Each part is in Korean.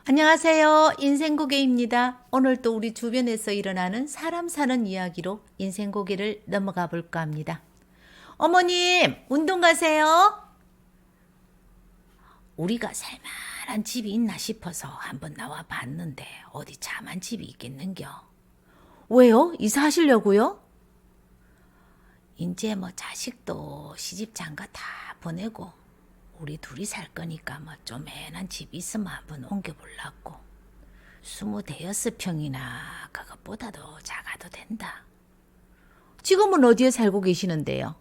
안녕하세요. 인생고개입니다. 오늘도 우리 주변에서 일어나는 사람 사는 이야기로 인생고개를 넘어가 볼까 합니다. 어머님, 운동 가세요? 우리가 살만한 집이 있나 싶어서 한번 나와 봤는데 어디 참한 집이 있겠는겨? 왜요? 이사하시려고요? 이제 뭐 자식도 시집 장가 다 보내고 우리 둘이 살 거니까 뭐 쪼매난 집 있으면 한번 옮겨보려고. 26평이나 그것보다도 작아도 된다. 지금은 어디에 살고 계시는데요?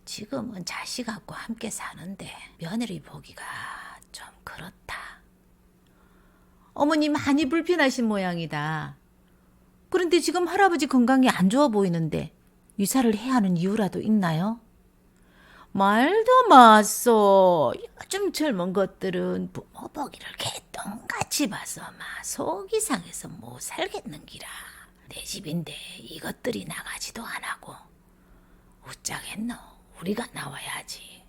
지금은 자식하고 함께 사는데 며느리 보기가 좀 그렇다. 어머니 많이 불편하신 모양이다. 그런데 지금 할아버지 건강이 안 좋아 보이는데 이사를 해야 하는 이유라도 있나요? 말도 마소. 요즘 젊은 것들은 부모 보기를 개똥같이 봐서 막 속이 상해서 못 살겠는기라. 내 집인데 이것들이 나가지도 안 하고 어쩌겠노. 우리가 나와야지.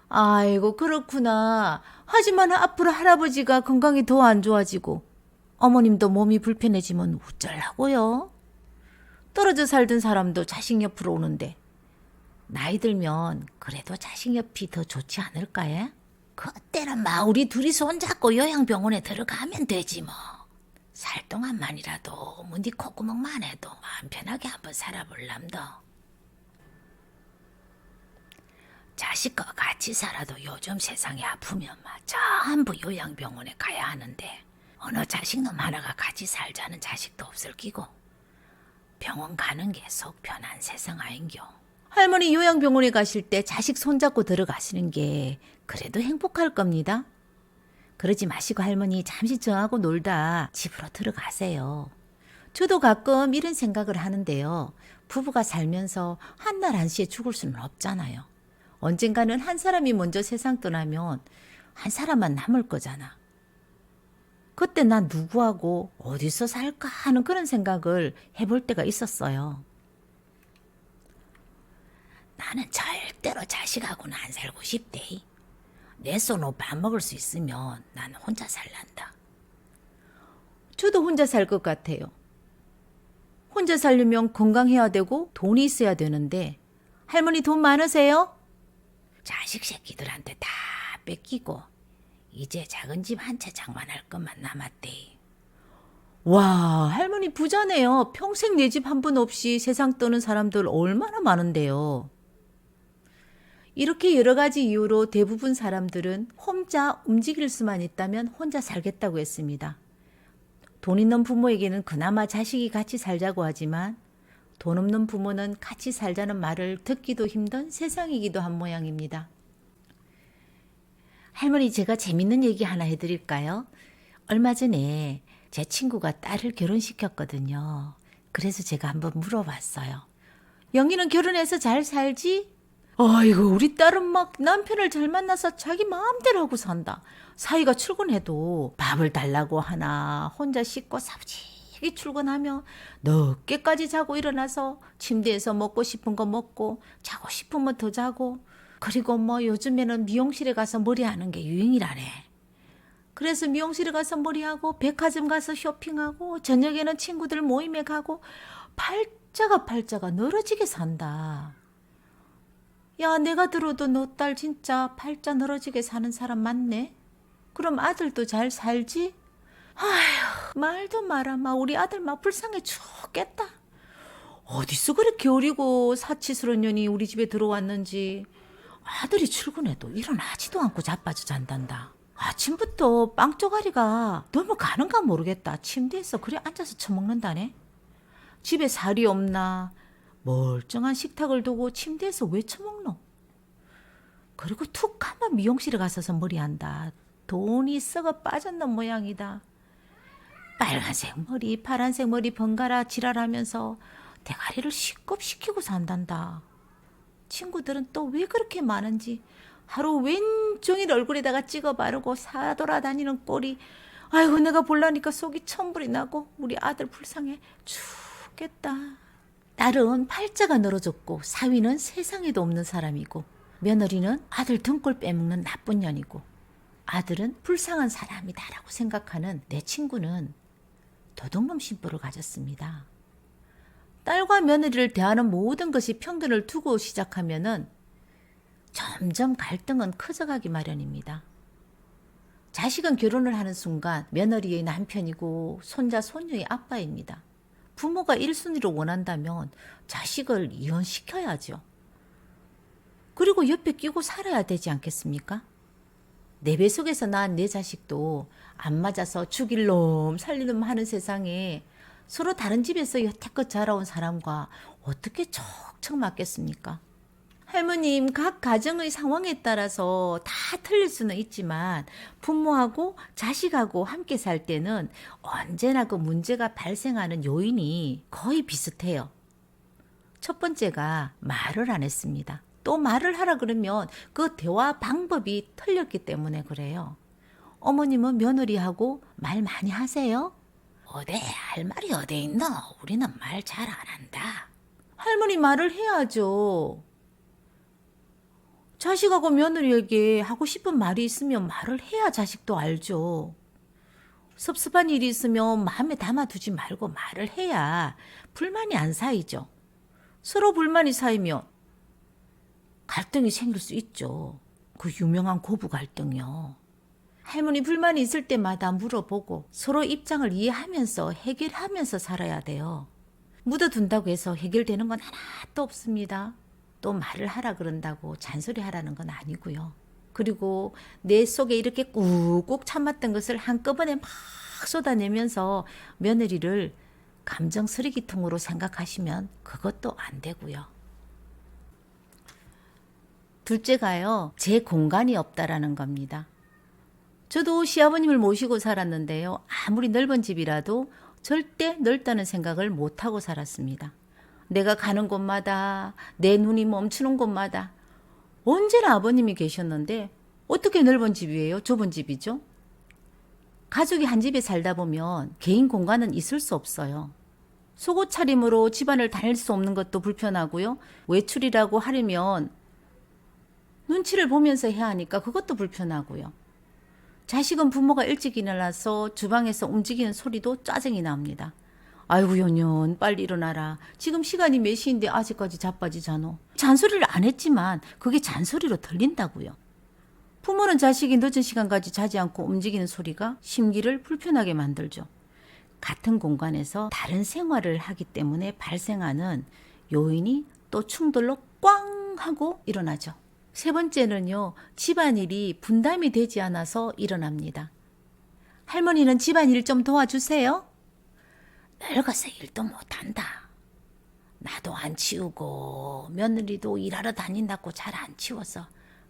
아이고 그렇구나. 하지만 앞으로 할아버지가 건강이 더 안 좋아지고 어머님도 몸이 불편해지면 어쩌려고요? 떨어져 살던 사람도 자식 옆으로 오는데 나이 들면 그래도 자식 옆이 더 좋지 않을까요? 그때는 막 우리 둘이 손잡고 요양병원에 들어가면 되지 뭐. 살 동안만이라도 문디 콧구멍만 해도 마음 편하게 한번 살아볼람도. 자식과 같이 살아도 요즘 세상에 아프면 막 전부 요양병원에 가야 하는데 어느 자식놈 하나가 같이 살자는 자식도 없을 끼고 병원 가는 게 속 편한 세상 아인겨. 할머니 요양병원에 가실 때 자식 손잡고 들어가시는 게 그래도 행복할 겁니다. 그러지 마시고 할머니 잠시 저하고 놀다 집으로 들어가세요. 저도 가끔 이런 생각을 하는데요. 부부가 살면서 한날 한시에 죽을 수는 없잖아요. 언젠가는 한 사람이 먼저 세상 떠나면 한 사람만 남을 거잖아. 그때 난 누구하고 어디서 살까 하는 그런 생각을 해볼 때가 있었어요. 나는 절대로 자식하고는 안 살고 싶대. 내 손으로 밥 먹을 수 있으면 난 혼자 살란다. 저도 혼자 살 것 같아요. 혼자 살려면 건강해야 되고 돈이 있어야 되는데 할머니 돈 많으세요? 자식 새끼들한테 다 뺏기고 이제 작은 집 한 채 장만할 것만 남았대. 와, 할머니 부자네요. 평생 내 집 한 분 없이 세상 떠는 사람들 얼마나 많은데요. 이렇게 여러 가지 이유로 대부분 사람들은 혼자 움직일 수만 있다면 혼자 살겠다고 했습니다. 돈 있는 부모에게는 그나마 자식이 같이 살자고 하지만 돈 없는 부모는 같이 살자는 말을 듣기도 힘든 세상이기도 한 모양입니다. 할머니 제가 재밌는 얘기 하나 해드릴까요? 얼마 전에 제 친구가 딸을 결혼시켰거든요. 그래서 제가 한번 물어봤어요. 영희는 결혼해서 잘 살지? 아이고 우리 딸은 막 남편을 잘 만나서 자기 마음대로 하고 산다. 사위가 출근해도 밥을 달라고 하나 혼자 씻고 사부지게 출근하며 늦게까지 자고 일어나서 침대에서 먹고 싶은 거 먹고 자고 싶으면 더 자고 그리고 뭐 요즘에는 미용실에 가서 머리하는 게 유행이라네. 그래서 미용실에 가서 머리하고 백화점 가서 쇼핑하고 저녁에는 친구들 모임에 가고 팔자가 늘어지게 산다. 야, 내가 들어도 너 딸 진짜 팔자 늘어지게 사는 사람 맞네? 그럼 아들도 잘 살지? 아휴, 말도 마라. 막 우리 아들 막 불쌍해 죽겠다. 어디서 그렇게 어리고 사치스러운 년이 우리 집에 들어왔는지. 아들이 출근해도 일어나지도 않고 자빠져 잔단다. 아침부터 빵 쪼가리가 넘어가는가 모르겠다. 침대에서 그래 앉아서 처먹는다네. 집에 살이 없나? 멀쩡한 식탁을 두고 침대에서 왜 처먹노? 그리고 툭 하면 미용실에 가서서 머리한다. 돈이 썩어 빠졌는 모양이다. 빨간색 머리 파란색 머리 번갈아 지랄하면서 대가리를 시겁시키고 산단다. 친구들은 또 왜 그렇게 많은지 하루 왼종일 얼굴에다가 찍어 바르고 사돌아다니는 꼴이 아이고 내가 볼라니까 속이 천불이 나고 우리 아들 불쌍해 죽겠다. 딸은 팔자가 늘어졌고 사위는 세상에도 없는 사람이고 며느리는 아들 등골 빼먹는 나쁜 년이고 아들은 불쌍한 사람이다라고 생각하는 내 친구는 도둑놈 심보를 가졌습니다. 딸과 며느리를 대하는 모든 것이 편견을 두고 시작하면은 점점 갈등은 커져가기 마련입니다. 자식은 결혼을 하는 순간 며느리의 남편이고 손자 손녀의 아빠입니다. 부모가 1순위로 원한다면 자식을 이혼시켜야죠. 그리고 옆에 끼고 살아야 되지 않겠습니까? 내 뱃속에서 낳은 내 자식도 안 맞아서 죽일 놈 살릴 놈 하는 세상에 서로 다른 집에서 여태껏 자라온 사람과 어떻게 척척 맞겠습니까? 할머님, 각 가정의 상황에 따라서 다 틀릴 수는 있지만 부모하고 자식하고 함께 살 때는 언제나 그 문제가 발생하는 요인이 거의 비슷해요. 첫 번째가 말을 안 했습니다. 또 말을 하라 그러면 그 대화 방법이 틀렸기 때문에 그래요. 어머님은 며느리하고 말 많이 하세요? 어디 할 말이 어디 있나? 우리는 말 잘 안 한다. 할머니 말을 해야죠. 자식하고 며느리에게 하고 싶은 말이 있으면 말을 해야 자식도 알죠. 섭섭한 일이 있으면 마음에 담아두지 말고 말을 해야 불만이 안 쌓이죠. 서로 불만이 쌓이면 갈등이 생길 수 있죠. 그 유명한 고부 갈등이요. 할머니 불만이 있을 때마다 물어보고 서로 입장을 이해하면서 해결하면서 살아야 돼요. 묻어둔다고 해서 해결되는 건 하나도 없습니다. 또 말을 하라 그런다고 잔소리 하라는 건 아니고요. 그리고 내 속에 이렇게 꾹꾹 참았던 것을 한꺼번에 막 쏟아내면서 며느리를 감정 쓰레기통으로 생각하시면 그것도 안 되고요. 둘째가요, 제 공간이 없다라는 겁니다. 저도 시아버님을 모시고 살았는데요. 아무리 넓은 집이라도 절대 넓다는 생각을 못하고 살았습니다. 내가 가는 곳마다 내 눈이 멈추는 곳마다 언제나 아버님이 계셨는데 어떻게 넓은 집이에요? 좁은 집이죠? 가족이 한 집에 살다 보면 개인 공간은 있을 수 없어요. 속옷 차림으로 집안을 다닐 수 없는 것도 불편하고요. 외출이라고 하려면 눈치를 보면서 해야 하니까 그것도 불편하고요. 자식은 부모가 일찍 일어나서 주방에서 움직이는 소리도 짜증이 납니다. 아이고 연연 빨리 일어나라. 지금 시간이 몇 시인데 아직까지 자빠지잖아. 잔소리를 안 했지만 그게 잔소리로 들린다고요. 부모는 자식이 늦은 시간까지 자지 않고 움직이는 소리가 심기를 불편하게 만들죠. 같은 공간에서 다른 생활을 하기 때문에 발생하는 요인이 또 충돌로 꽝 하고 일어나죠. 세 번째는요, 집안일이 분담이 되지 않아서 일어납니다. 할머니는 집안일 좀 도와주세요. 늙어서 일도 못한다. 나도 안 치우고 며느리도 일하러 다닌다고 잘 안 치워서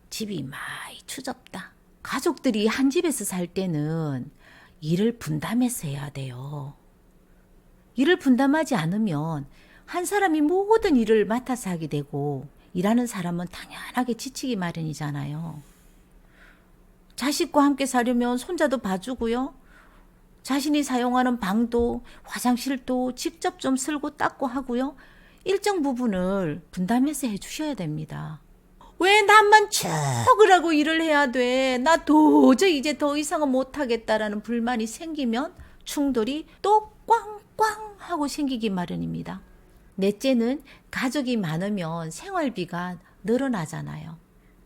집이 많이 추접다. 가족들이 한 집에서 살 때는 일을 분담해서 해야 돼요. 일을 분담하지 않으면 한 사람이 모든 일을 맡아서 하게 되고 일하는 사람은 당연하게 지치기 마련이잖아요. 자식과 함께 사려면 손자도 봐주고요. 자신이 사용하는 방도 화장실도 직접 좀 쓸고 닦고 하고요. 일정 부분을 분담해서 해주셔야 됩니다. 왜 나만 척을 하고 일을 해야 돼? 나 도저히 이제 더 이상은 못하겠다라는 불만이 생기면 충돌이 또 꽝꽝 하고 생기기 마련입니다. 넷째는 가족이 많으면 생활비가 늘어나잖아요.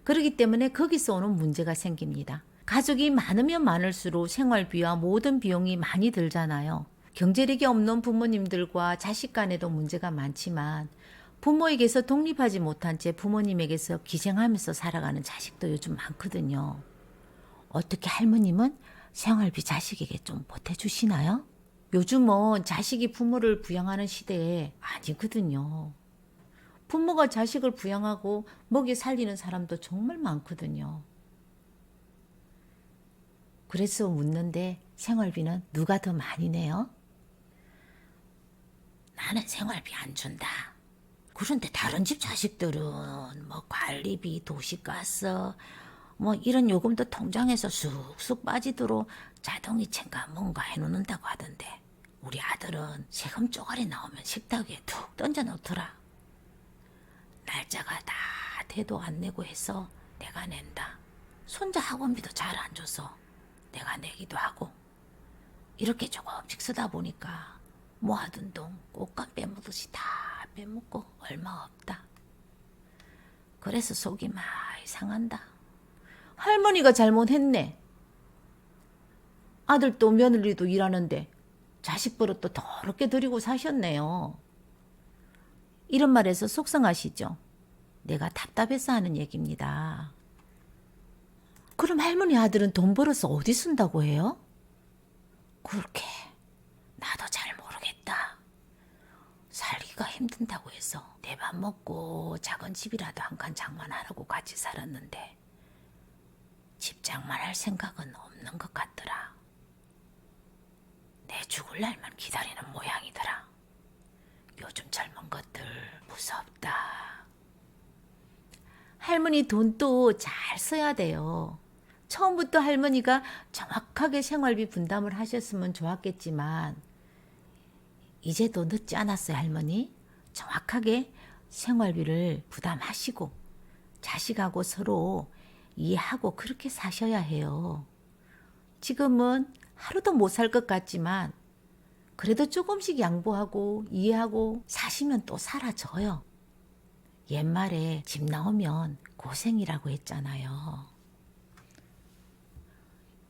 그렇기 때문에 거기서 오는 문제가 생깁니다. 가족이 많으면 많을수록 생활비와 모든 비용이 많이 들잖아요. 경제력이 없는 부모님들과 자식 간에도 문제가 많지만 부모에게서 독립하지 못한 채 부모님에게서 기생하면서 살아가는 자식도 요즘 많거든요. 어떻게 할머님은 생활비 자식에게 좀 보태주시나요? 요즘은 자식이 부모를 부양하는 시대에 아니거든요. 부모가 자식을 부양하고 먹여 살리는 사람도 정말 많거든요. 그래서 묻는데 생활비는 누가 더 많이 내요? 나는 생활비 안 준다. 그런데 다른 집 자식들은 뭐 관리비, 도시가스, 뭐 이런 요금도 통장에서 쑥쑥 빠지도록 자동이체인가 뭔가 해놓는다고 하던데 우리 아들은 세금 쪼가리 나오면 식탁 위에 툭 던져놓더라. 날짜가 다 돼도 안 내고 해서 내가 낸다. 손자 학원비도 잘 안 줘서 내가 내기도 하고 이렇게 조금씩 쓰다 보니까 모아둔 돈 꽃감 빼먹듯이 다 빼먹고 얼마 없다. 그래서 속이 많이 상한다. 할머니가 잘못했네. 아들도 며느리도 일하는데 자식 버릇도 더럽게 들이고 사셨네요. 이런 말에서 속상하시죠? 내가 답답해서 하는 얘기입니다. 그럼 할머니 아들은 돈 벌어서 어디 쓴다고 해요? 그렇게 나도 잘 모르겠다. 살기가 힘든다고 해서 내 밥 먹고 작은 집이라도 한 칸 장만하라고 같이 살았는데 집 장만할 생각은 없는 것 같더라. 내 죽을 날만 기다리는 모양이더라. 요즘 젊은 것들 무섭다. 할머니 돈도 잘 써야 돼요. 처음부터 할머니가 정확하게 생활비 분담을 하셨으면 좋았겠지만 이제도 늦지 않았어요. 할머니 정확하게 생활비를 부담하시고 자식하고 서로 이해하고 그렇게 사셔야 해요. 지금은 하루도 못 살 것 같지만 그래도 조금씩 양보하고 이해하고 사시면 또 사라져요. 옛말에 집 나오면 고생이라고 했잖아요.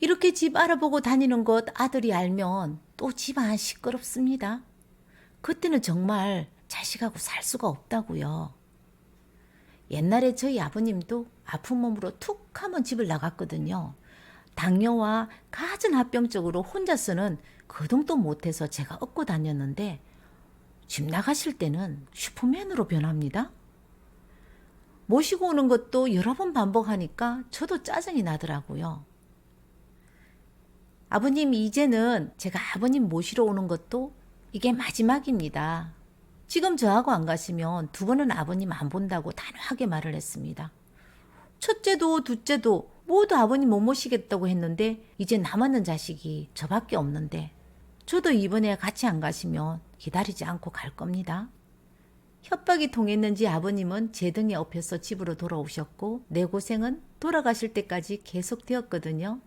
이렇게 집 알아보고 다니는 것 아들이 알면 또 집안 시끄럽습니다. 그때는 정말 자식하고 살 수가 없다고요. 옛날에 저희 아버님도 아픈 몸으로 툭 하면 집을 나갔거든요. 당뇨와 갖은 합병증으로 혼자서는 거동도 못해서 제가 업고 다녔는데 집 나가실 때는 슈퍼맨으로 변합니다. 모시고 오는 것도 여러 번 반복하니까 저도 짜증이 나더라고요. 아버님 이제는 제가 아버님 모시러 오는 것도 이게 마지막입니다. 지금 저하고 안 가시면 두 번은 아버님 안 본다고 단호하게 말을 했습니다. 첫째도 둘째도 모두 아버님 못 모시겠다고 했는데 이제 남았는 자식이 저밖에 없는데 저도 이번에 같이 안 가시면 기다리지 않고 갈 겁니다. 협박이 통했는지 아버님은 제 등에 업혀서 집으로 돌아오셨고 내 고생은 돌아가실 때까지 계속되었거든요.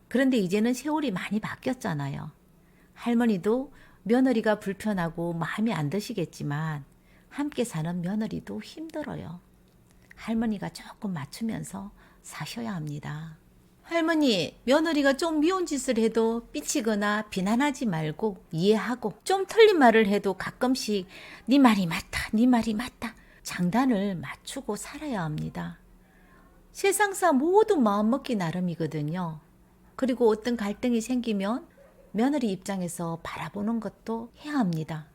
그런데 이제는 세월이 많이 바뀌었잖아요. 할머니도 며느리가 불편하고 마음에 안 드시겠지만 함께 사는 며느리도 힘들어요. 할머니가 조금 맞추면서 사셔야 합니다. 할머니, 며느리가 좀 미운 짓을 해도 삐치거나 비난하지 말고 이해하고 좀 틀린 말을 해도 가끔씩 네 말이 맞다, 네 말이 맞다 장단을 맞추고 살아야 합니다. 세상사 모두 마음먹기 나름이거든요. 그리고 어떤 갈등이 생기면 며느리 입장에서 바라보는 것도 해야 합니다.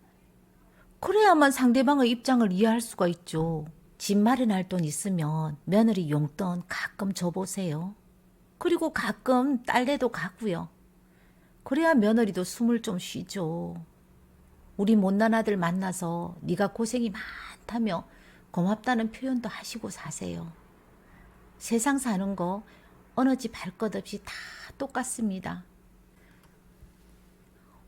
그래야만 상대방의 입장을 이해할 수가 있죠. 집 마련할 돈 있으면 며느리 용돈 가끔 줘보세요. 그리고 가끔 딸내도 가고요. 그래야 며느리도 숨을 좀 쉬죠. 우리 못난 아들 만나서 네가 고생이 많다며 고맙다는 표현도 하시고 사세요. 세상 사는 거 어느 집 할 것 없이 다 똑같습니다.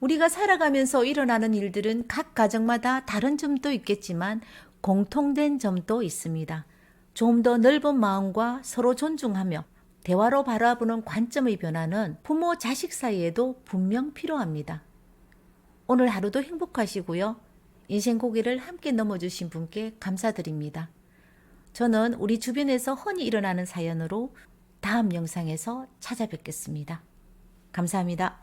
우리가 살아가면서 일어나는 일들은 각 가정마다 다른 점도 있겠지만 공통된 점도 있습니다. 좀 더 넓은 마음과 서로 존중하며 대화로 바라보는 관점의 변화는 부모 자식 사이에도 분명 필요합니다. 오늘 하루도 행복하시고요. 인생 고개를 함께 넘어주신 분께 감사드립니다. 저는 우리 주변에서 흔히 일어나는 사연으로 다음 영상에서 찾아뵙겠습니다. 감사합니다.